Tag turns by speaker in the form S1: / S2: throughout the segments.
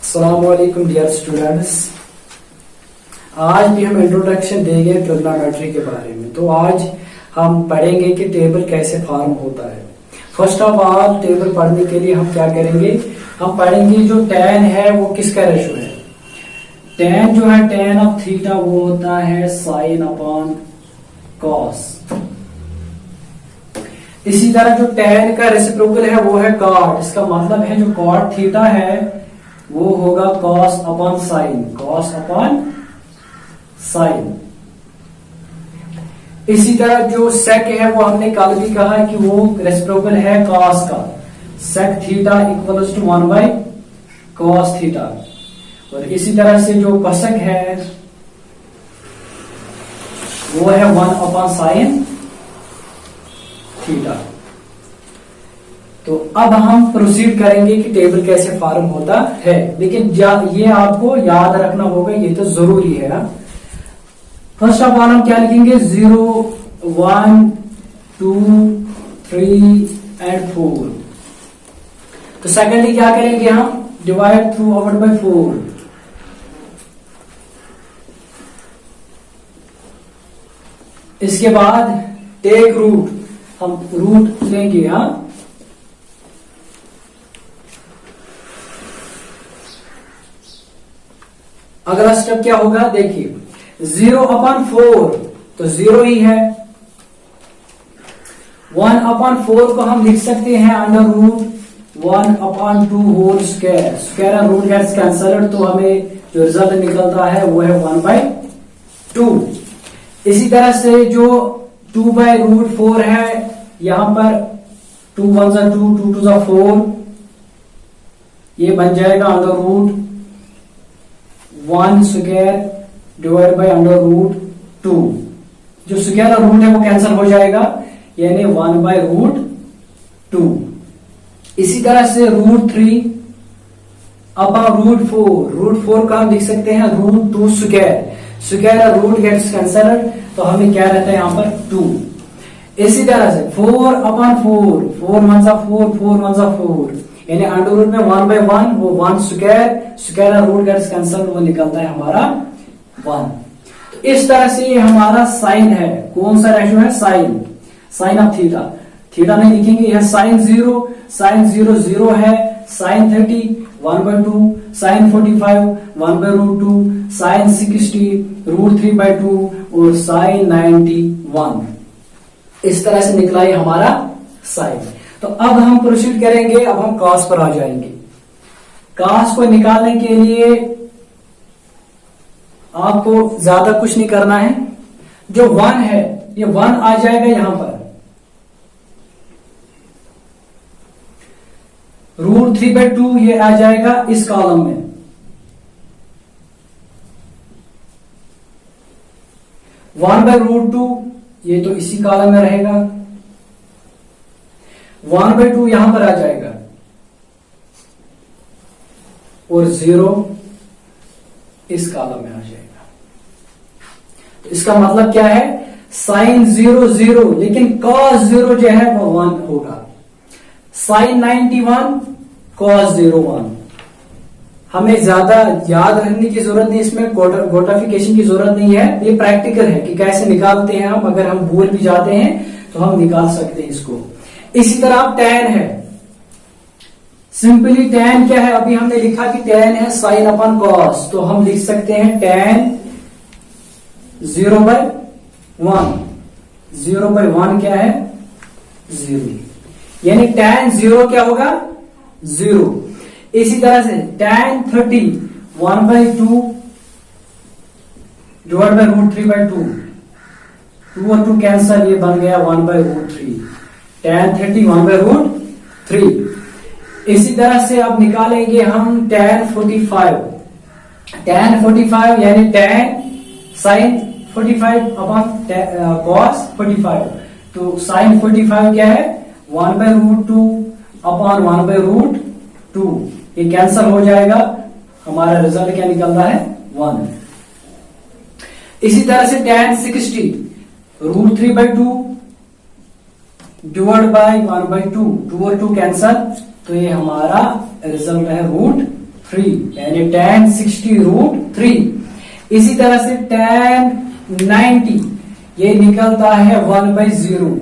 S1: अस्सलामुअलैकुम dear students. आज भी हम इंट्रोडक्शन देंगे ट्रिग्नोमेट्री के बारे में। तो आज हम पढ़ेंगे कि टेबल कैसे फॉर्म होता है। फर्स्ट ऑफ ऑल टेबल पढ़ने के लिए हम क्या करेंगे, हम पढ़ेंगे जो tan है वो किसका रेशो है। tan जो है tan ऑफ थीटा वो होता है साइन अपॉन कॉस। इसी तरह जो tan का रेसिप्रोकल है वो है cot। इसका मतलब है जो cot थीटा है वो होगा cos upon sine, cos upon sine. इसी तरह जो sec है वो हमने कल भी कहा कि वो रेसिप्रोकल है cos का। sec theta equals to 1 by cos theta. और इसी तरह से जो cosec है वो है 1 अपॉन साइन थीटा। तो अब हम प्रोसीड करेंगे कि टेबल कैसे फॉर्म होता है, लेकिन ये आपको याद रखना होगा, ये तो जरूरी है। फर्स्ट ऑफ ऑल हम क्या लिखेंगे, 0 1 2 3 एंड 4। तो सेकेंडली क्या करेंगे, हम डिवाइड थ्रू आउट बाय 4। इसके बाद टेक रूट, हम रूट लेंगे। अगला स्टेप क्या होगा, देखिए 0 अपॉन 4 तो 0 ही है। 1 अपॉन 4 को हम लिख सकते हैं under root 1 upon 2 whole square. Square root gets cancelled, तो हमें जो रिजल्ट निकलता है वो है 1 बाई 2। इसी तरह से जो 2 बाई रूट 4 है, यहां पर 2 1 जा 2 2 2 जा 4, ये बन जाएगा under root 1 square divide by under root 2। जो स्क्वायर रूट है वो कैंसिल हो जाएगा, यानी 1 बाई रूट 2। इसी तरह से रूट 3 अपॉन रूट 4। रूट 4 का हम लिख सकते हैं root 2 square. Square root gets cancelled, तो हमें क्या रहता है यहां पर 2। इसी तरह से 4 अपॉन 4, 4 1 जा 4 4 1 जा 4, यानी अंडर रूट में 1 बाई 1 वो 1 square, square root gets cancelled, वो निकलता है हमारा 1। तो इस तरह से ये हमारा साइन है। कौन सा रेशो है, sine, sine of theta. Theta नहीं लिखेंगे, यह साइन 0, साइन 0 0 है, sine 30 1 by 2, sine 45 1 by root 2, sine 60 root 3 by 2 और साइन 91। इस तरह से निकला ये हमारा साइन। तो अब हम प्रोसीड करेंगे, अब हम कॉस पर आ जाएंगे। कॉस को निकालने के लिए आपको ज्यादा कुछ नहीं करना है। जो 1 है ये 1 आ जाएगा यहां पर, रूट 3 बाई 2 ये आ जाएगा इस कॉलम में। वन बाई रूट 2 ये तो इसी कॉलम में रहेगा। 1 बाई 2 यहां पर आ जाएगा और 0 इस कॉलम में आ जाएगा। तो इसका मतलब क्या है, साइन 0 0, लेकिन कॉस 0 जो है वो 1 होगा। Sine 91 cos 0 1। हमें ज्यादा याद रखने की जरूरत नहीं, इसमें गोटाफिकेशन की जरूरत नहीं है। ये प्रैक्टिकल है कि कैसे निकालते हैं हम। अगर हम भूल भी जाते हैं तो हम निकाल सकते हैं इसको। इसी तरह tan है, सिंपली tan क्या है, अभी हमने लिखा कि tan है साइन अपॉन कॉस, तो हम लिख सकते हैं tan 0 बाई 1। 0 बाई 1 क्या है, 0, यानी tan 0 क्या होगा, 0। इसी तरह से tan 30 1 by 2 divide by root 3 by 2, 2 और 2 कैंसल, ये बन गया 1 by root 3। tan 30 1 by root 3। इसी तरह से अब निकालेंगे हम tan 45। tan 45 यानी tan साइन 45 अपॉन कॉस 45। तो साइन 45 क्या है, 1 by root 2 upon 1 by root 2, ये कैंसल हो जाएगा। हमारा रिजल्ट क्या निकलता है, 1। इसी तरह से tan 60 root 3 by 2 divide by 1 by 2, 2 और 2 कैंसल, तो ये हमारा रिजल्ट है रूट 3 यानी tan 60 रूट 3। इसी तरह से tan 90 ये निकलता है 1/0,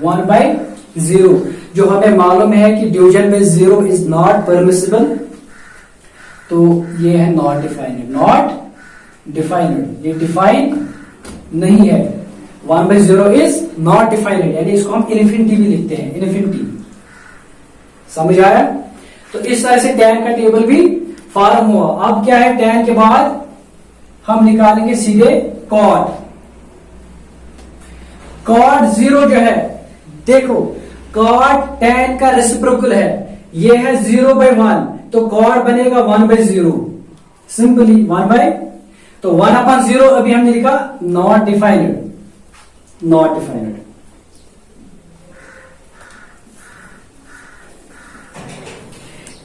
S1: 1/0। जो हमें मालूम है कि डिवीजन में 0 इज नॉट परमिसिबल, तो ये है नॉट डिफाइनेड, नॉट डिफाइनेड, ये डिफाइन नहीं है। 1/0 इज नॉट डिफाइनेड, यानी इसको हम इन्फिनिटी भी लिखते हैं, इन्फिनिटी। समझ आया? तो इस तरह से tan का टेबल भी फॉर्म हुआ। अब क्या है, tan के बाद हम निकालेंगे सीधे cot। cot 0 जो है, देखो cot tan का रेसिप्रोकल है, ये है 0/1, तो cot बनेगा 1/0, सिंपली 1/, तो 1/0 अभी हमने लिखा नॉट डिफाइनेड, नॉट डिफाइनेड।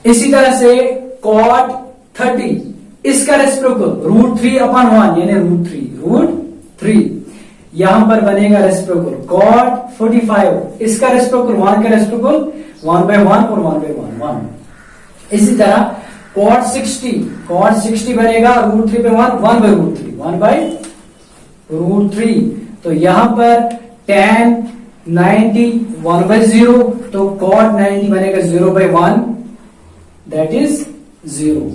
S1: इसी तरह से cot 30 इसका रेसिप्रोकल √3/1 यानी √3 यहां पर बनेगा रेसिप्रोकल। cot 45 इसका रेसिप्रोकल 1 का रेसिप्रोकल 1/1 और 1/1। इसी तरह cot 60 बनेगा √3/1 1/√3 तो यहां पर tan 90 1/0, तो cot 90 बनेगा 0/1, दैट इज 0।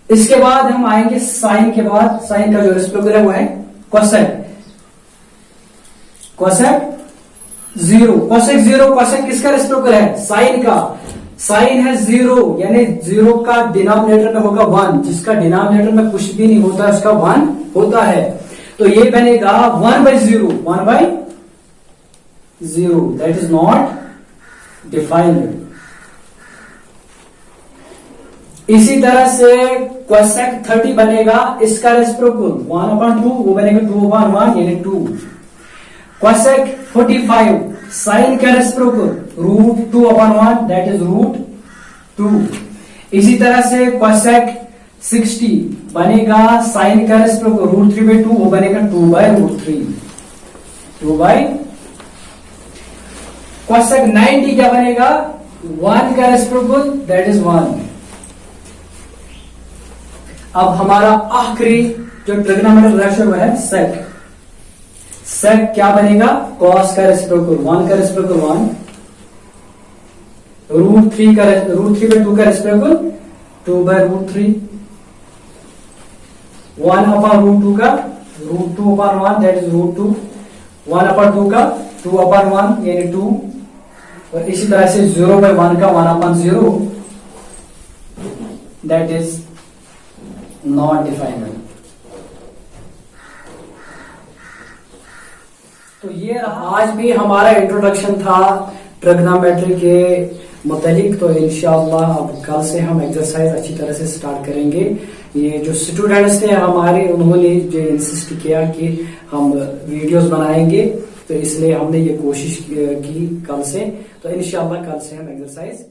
S1: इसके बाद हम आएंगे साइन के बाद। साइन का जो रेसिप्रोकल है वो है कोसेक। कोसेक 0, कोसेक 0, कोसेक किसका रेसिप्रोकल है? साइन का। साइन है 0 यानी 0 का डिनोमिनेटर में होगा 1, जिसका डिनोमिनेटर में कुछ भी नहीं होता उसका 1 होता है, तो ये बनेगा 1/0, 1/0, दैट इज नॉट डिफाइंड। इसी तरह से कोसेक 30 बनेगा, इसका रेसिप्रोकल 1/2, वो बनेगा 2/1 यानी 2। कोसेक 45 साइन का रेसिप्रोकल √2/1 दैट इज √2। इसी तरह से कोसेक 60 बनेगा, साइन का रेसिप्रोकल √3/2, वो बनेगा 2/√3, 2/। कोसेक 90 क्या बनेगा? 1 का रेसिप्रोकल दैट इज 1। अब हमारा आखिरी जो ट्रिग्नोमेट्रिक रेशियो है सेक। सेक क्या बनेगा? कॉस का रेसिप्रोकल 1 का रेसिप्रोकल 1, √3/2 का रेसिप्रोकल 2/√3, 1/√2 का √2/1 दैट इज √2, 1/2 का 2/1 यानी 2, और इसी तरह से 0/1 का 1/0 दैट इज नॉट डिफाइनेबल। तो ये आज भी हमारा इंट्रोडक्शन था ट्रिग्नोमेट्री के मुतालिक। तो इंशाअल्लाह अब कल से हम एक्सरसाइज अच्छी तरह से स्टार्ट करेंगे। ये जो स्टूडेंट्स थे हमारे, उन्होंने जो इंसिस्ट किया कि हम वीडियोस बनाएंगे, तो इसलिए हमने ये कोशिश की कल से। तो इंशाअल्लाह कल से हम एक्सरसाइज